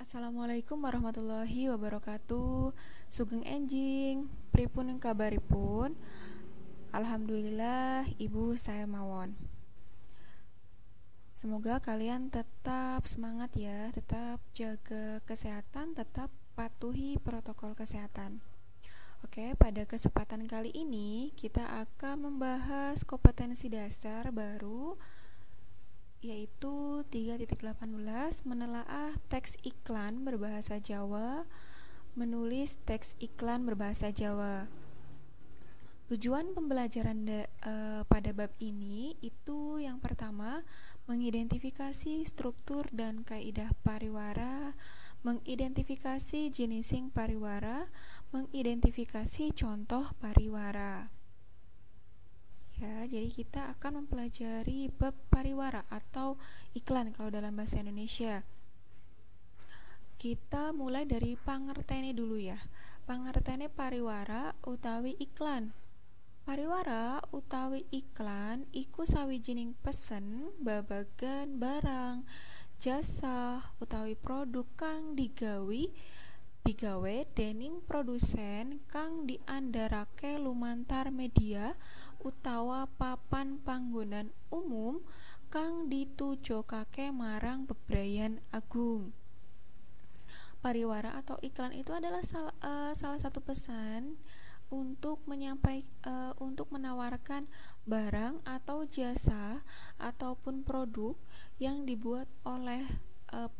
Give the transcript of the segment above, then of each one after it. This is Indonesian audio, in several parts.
Assalamualaikum warahmatullahi wabarakatuh. Sugeng enjing, pripun kabaripun? Alhamdulillah, ibu saya mawon. Semoga kalian tetap semangat ya, tetap jaga kesehatan, tetap patuhi protokol kesehatan. Oke, pada kesempatan kali ini kita akan membahas kompetensi dasar baru, yaitu 3.18, menelaah teks iklan berbahasa Jawa, menulis teks iklan berbahasa Jawa. Tujuan pembelajaran pada bab ini itu yang pertama, mengidentifikasi struktur dan kaidah pariwara, mengidentifikasi jenising pariwara, mengidentifikasi contoh pariwara. Ya, jadi kita akan mempelajari bab pariwara atau iklan kalau dalam bahasa Indonesia. Kita mulai dari pangertene dulu ya. Pangertene pariwara utawi iklan. Pariwara utawi iklan iku sawijining pesen babagan barang, jasa utawi produk kang digawe dening produsen kang diandharake lumantar media utawa papan panggonan umum kang ditujokake marang bebrayan agung. Pariwara atau iklan itu adalah salah satu pesan untuk untuk menawarkan barang atau jasa ataupun produk yang dibuat oleh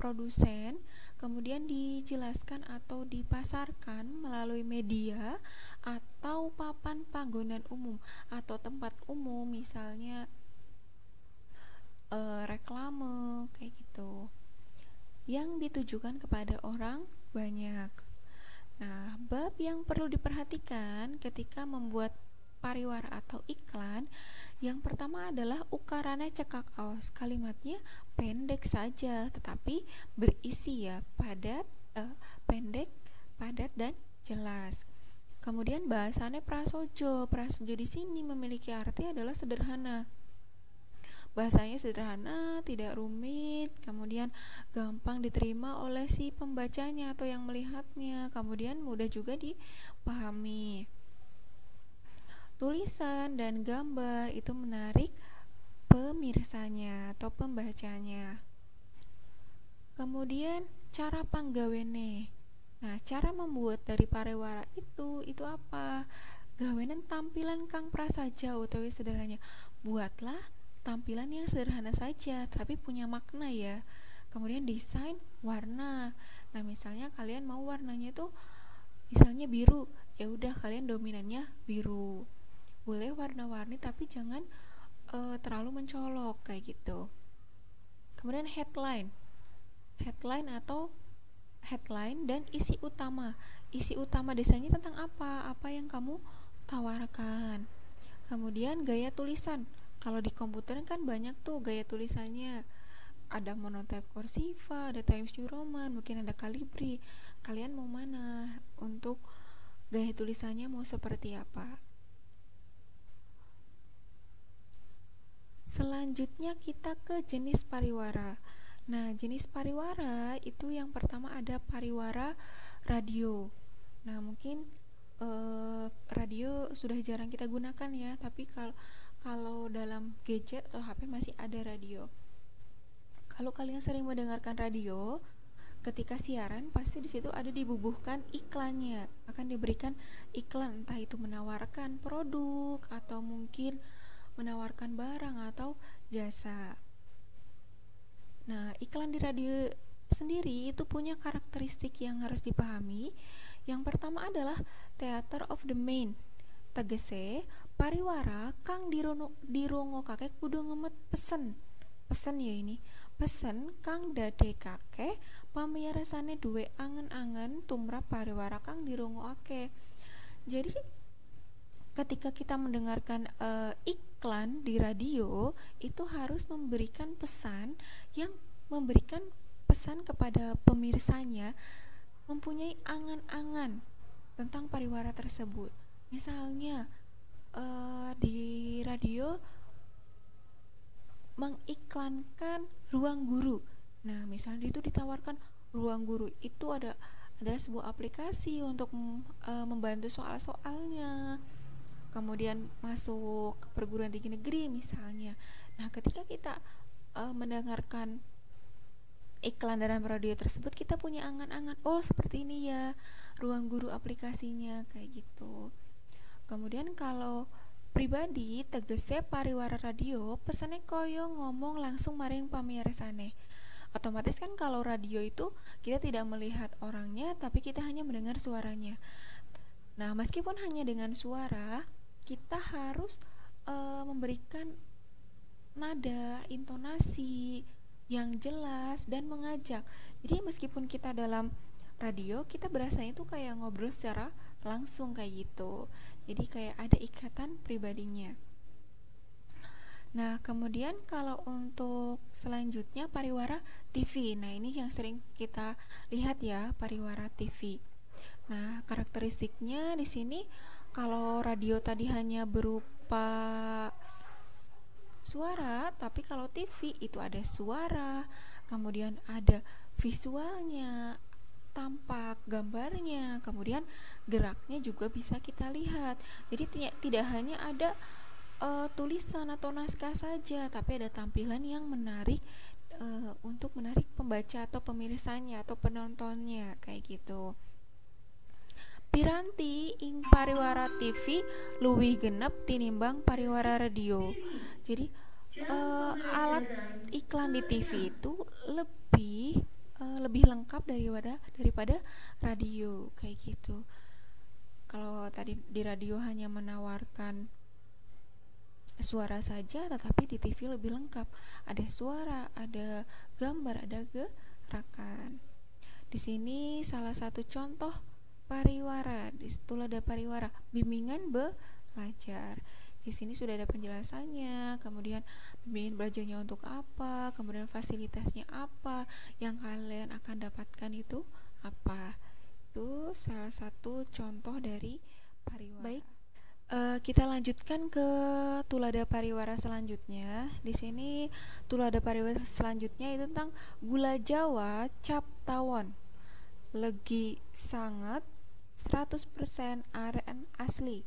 produsen, kemudian dijelaskan atau dipasarkan melalui media atau papan panggonan umum atau tempat umum, misalnya reklame kayak gitu, yang ditujukan kepada orang banyak. Nah, bab yang perlu diperhatikan ketika membuat pariwara atau iklan, yang pertama adalah ukarane cekak aos. Kalimatnya pendek saja tetapi berisi ya, pendek, padat dan jelas. Kemudian bahasane prasojo. Prasojo di sini memiliki arti adalah sederhana. Bahasanya sederhana, tidak rumit, kemudian gampang diterima oleh si pembacanya atau yang melihatnya, kemudian mudah juga dipahami. Tulisan dan gambar itu menarik pemirsanya atau pembacanya. Kemudian cara panggawene. Nah, cara membuat dari pariwara itu apa? Gawenen tampilan kang prasaja utawi sederhananya. Buatlah tampilan yang sederhana saja tapi punya makna ya. Kemudian desain, warna. Nah, misalnya kalian mau warnanya tuh misalnya biru, ya udah kalian dominannya biru. Boleh warna-warni tapi jangan terlalu mencolok kayak gitu. Kemudian headline atau headline dan isi utama. Isi utama desainnya tentang apa yang kamu tawarkan. Kemudian gaya tulisan. Kalau di komputer kan banyak tuh gaya tulisannya. Ada monotype cursiva, ada Times New Roman, mungkin ada Calibri. Kalian mau mana? Untuk gaya tulisannya mau seperti apa? Selanjutnya kita ke jenis pariwara. Nah, jenis pariwara itu yang pertama ada pariwara radio. Nah, mungkin radio sudah jarang kita gunakan ya, tapi kalau dalam gadget atau HP masih ada radio. Kalau kalian sering mendengarkan radio, ketika siaran pasti di situ ada dibubuhkan iklannya, akan diberikan iklan, entah itu menawarkan produk atau mungkin menawarkan barang atau jasa. Nah, iklan di radio sendiri itu punya karakteristik yang harus dipahami. Yang pertama adalah theater of the mind. Tegese pariwara kang dirungokake kudu ngemet pesen ya ini. Pesen kang dadekake pamirsane duwe angen-angen tumrap pariwara kang dirungokake. Jadi ketika kita mendengarkan iklan di radio itu harus memberikan pesan yang memberikan pesan kepada pemirsanya, mempunyai angan-angan tentang pariwara tersebut. Misalnya di radio mengiklankan ruang guru. Nah, misalnya itu ditawarkan Ruang Guru itu adalah sebuah aplikasi untuk membantu soal-soalnya. Kemudian masuk perguruan tinggi negeri misalnya. Nah, ketika kita mendengarkan iklan dalam radio tersebut, kita punya angan-angan, oh seperti ini ya Ruang Guru aplikasinya, kayak gitu. Kemudian kalau pribadi tegese pariwara radio pesane koyo ngomong langsung maring pamirsane. Otomatis kan kalau radio itu kita tidak melihat orangnya, tapi kita hanya mendengar suaranya. Nah, meskipun hanya dengan suara, kita harus memberikan nada, intonasi yang jelas dan mengajak. Jadi meskipun kita dalam radio, kita berasanya tuh kayak ngobrol secara langsung kayak gitu. Jadi kayak ada ikatan pribadinya. Nah, kemudian kalau untuk selanjutnya pariwara TV. Nah, ini yang sering kita lihat ya, pariwara TV. Nah, karakteristiknya di sini kalau radio tadi hanya berupa suara, tapi kalau TV itu ada suara, kemudian ada visualnya, tampak gambarnya, kemudian geraknya juga bisa kita lihat. Jadi tidak hanya ada tulisan atau naskah saja, tapi ada tampilan yang menarik untuk menarik pembaca atau pemirsanya atau penontonnya kayak gitu. Piranti ing pariwara TV luwih genep tinimbang pariwara radio. Jadi alat iklan di TV itu lebih lengkap daripada radio kayak gitu. Kalau tadi di radio hanya menawarkan suara saja, tetapi di TV lebih lengkap. Ada suara, ada gambar, ada gerakan. Di sini salah satu contoh pariwara, di Tulada Pariwara, bimbingan belajar. Di sini sudah ada penjelasannya, kemudian bimbingan belajarnya untuk apa, kemudian fasilitasnya apa, yang kalian akan dapatkan itu apa. Itu salah satu contoh dari pariwara. Baik, kita lanjutkan ke Tulada Pariwara selanjutnya. Di sini Tulada Pariwara selanjutnya itu tentang gula Jawa cap tawon. Legi sangat 100% aren asli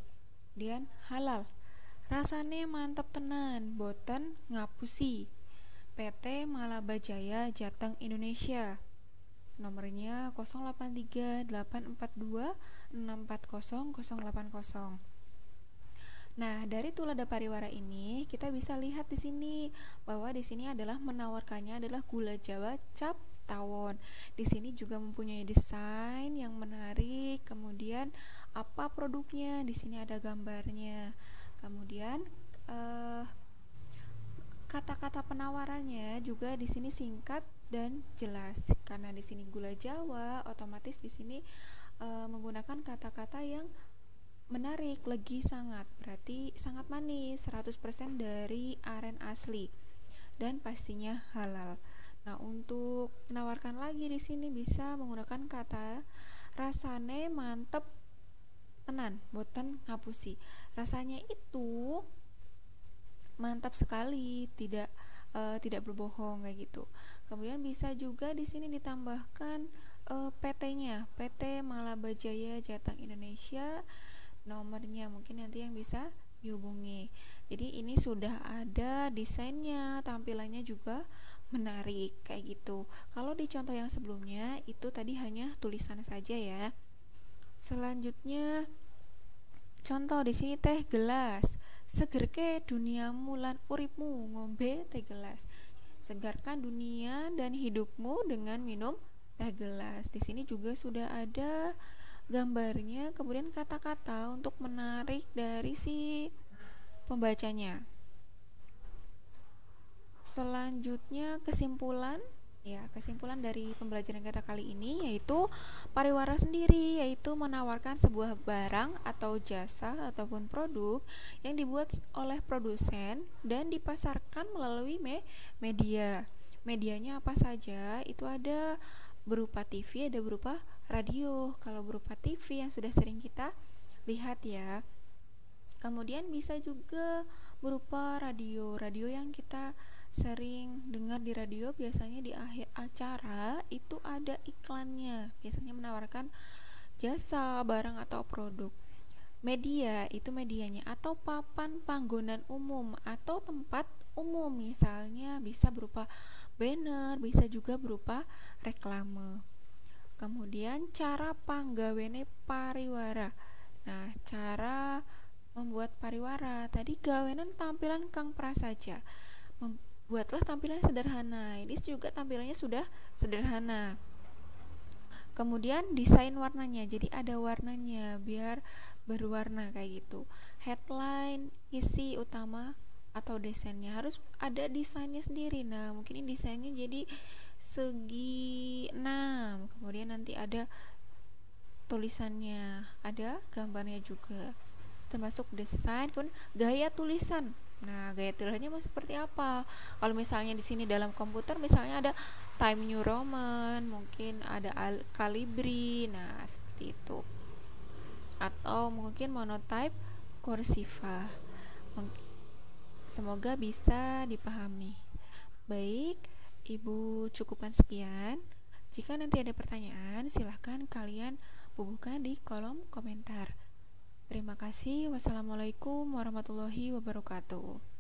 dan halal. Rasane mantep tenan, boten ngapusi. PT Malabajaya Jateng Indonesia. Nomornya 083842640080. Nah, dari Tulada Pariwara ini kita bisa lihat di sini bahwa di sini adalah menawarkannya adalah gula Jawa cap tawon. Di sini juga mempunyai desain yang menarik. Kemudian apa produknya? Di sini ada gambarnya. Kemudian kata-kata penawarannya juga di sini singkat dan jelas. Karena di sini gula Jawa, otomatis di sini menggunakan kata-kata yang menarik, legi sangat, berarti sangat manis, 100% dari aren asli dan pastinya halal. Nah, untuk menawarkan lagi di sini bisa menggunakan kata rasane mantep tenan, boten ngapusi. Rasanya itu mantap sekali, tidak berbohong kayak gitu. Kemudian bisa juga di sini ditambahkan PT-nya, PT Malabajaya Jateng Indonesia. Nomornya mungkin nanti yang bisa dihubungi. Jadi ini sudah ada desainnya, tampilannya juga menarik kayak gitu. Kalau di contoh yang sebelumnya itu tadi hanya tulisan saja ya. Selanjutnya contoh di sini teh gelas. Segerke duniamu lan uripmu ngombe teh gelas. Segarkan dunia dan hidupmu dengan minum teh gelas. Di sini juga sudah ada gambarnya, kemudian kata-kata untuk menarik dari si pembacanya. Selanjutnya kesimpulan dari pembelajaran kata kali ini yaitu pariwara sendiri yaitu menawarkan sebuah barang atau jasa ataupun produk yang dibuat oleh produsen dan dipasarkan melalui media. Medianya apa saja? Itu ada berupa TV, ada berupa radio. Kalau berupa TV yang sudah sering kita lihat ya. Kemudian bisa juga berupa radio yang kita sering dengar di radio, biasanya di akhir acara itu ada iklannya, biasanya menawarkan jasa, barang atau produk. Media itu medianya, atau papan panggonan umum atau tempat umum, misalnya bisa berupa banner, bisa juga berupa reklame. Kemudian cara panggawene pariwara. Nah, cara membuat pariwara tadi gawenan tampilan kang prasaja. Buatlah tampilan sederhana. Ini juga tampilannya sudah sederhana. Kemudian desain warnanya, jadi ada warnanya biar berwarna kayak gitu. Headline, isi utama atau desainnya harus ada desainnya sendiri. Nah, mungkin ini desainnya jadi segi 6. Kemudian nanti ada tulisannya, ada gambarnya juga. Termasuk desain pun gaya tulisan. Nah, gaya tulisannya mau seperti apa? Kalau misalnya di sini dalam komputer misalnya ada Time New Roman, mungkin ada Calibri. Nah, seperti itu. Atau mungkin monotype Cursiva. Semoga bisa dipahami. Baik, Ibu cukupkan sekian. Jika nanti ada pertanyaan, silahkan kalian bubuhkan di kolom komentar. Terima kasih. Wassalamualaikum warahmatullahi wabarakatuh.